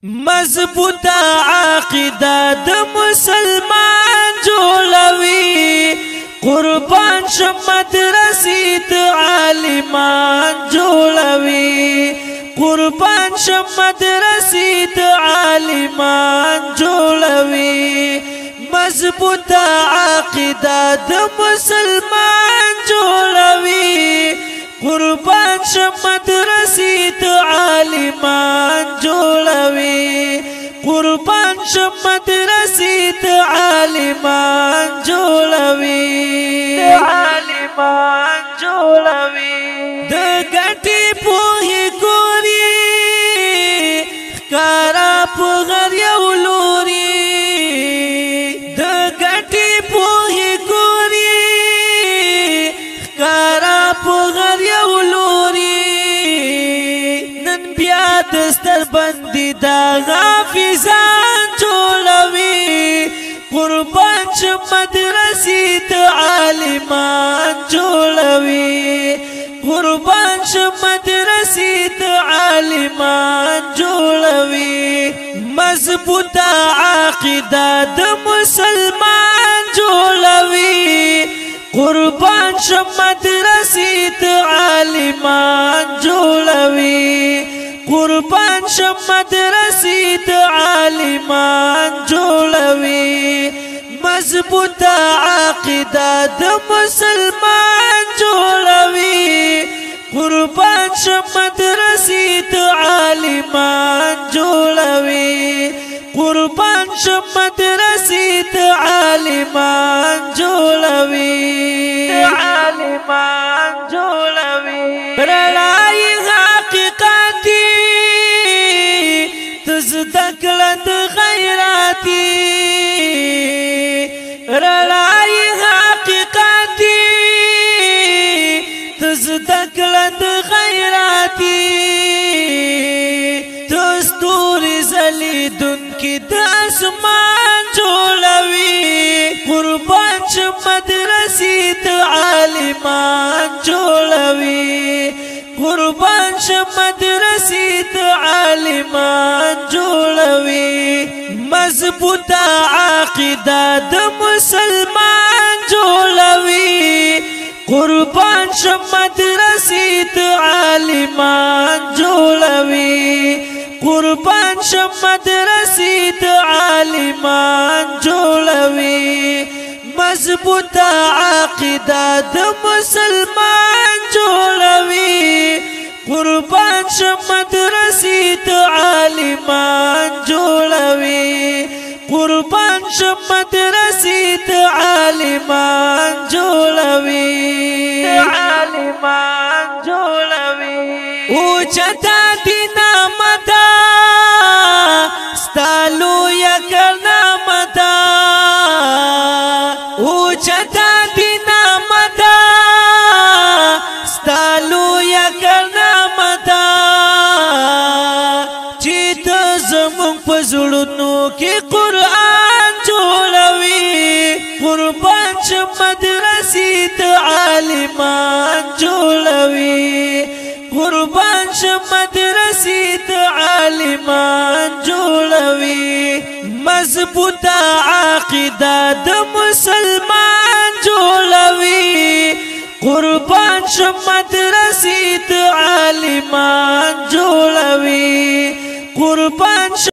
مضبوط عقیده د مسلمان جوړوي قربان شم مدرسې د عالمان جوړوي قربان شم مدرسې د عالمان جوړوي مضبوط عقیده د مسلمان جوړوي قربان شم مدرسې د عالمان جوړوي قربان شم مدرسې د عالمان جوړوي عالمان جوړوي د ګټې پوهې ګوري ښکارا په غر یو لوري د ګټې پوهې ګوري ښکارا په غر یو لوري نن بیا دستر بندي دا حافظان جوړوي قربان شم مدرسې د عالمان جوړوي قربان شم مدرسې د عالمان جوړوي مضبوط عقیده د مسلمان جوړوي قربان شم مدرسې د عالمان جوړوي قربان شم مدرسې د عالمان جوړوي مضبوط عقیده د مسلمان جوړوي قربان شم مدرسې د عالمان جوړوي قربان شم مدرسې د عالمان جوړوي عالمان جوړوي رڼای حقیقتي تزدکړه د غیرتي رڼای حقیقتي تزدکړه د غیرتي دستوري ځلیدونکي د اسمان جوړوي قربان شم مدرسې د عالمان جوړوي قربان شم مدرسې د عالمان جوړوي مضبوط عقیده د مسلمان جوړوي قربان شم مدرسې د عالمان جوړوي قربان شم مدرسې د عالمان جوړوي مضبوط عقیده د مسلمان جوړوي قربان شم مدرسې د عالمان جوړوي قربان شم مدرسې د عالمان جوړوي عالمان جوړوي او چتا دینا مدا ستالو یا کرنا مدا او چتا دینا مدا ستالو یا کرنا مدا چې ته زموږ په زړونو کې قرآن جوړوي قربان شم مدرسې د عالمان جوړوي قربان شم مدرسې د عالمان جوړوي مضبوط عقیده د مسلمان جوړوي قربان شم مدرسې د عالمان جوړوي قربان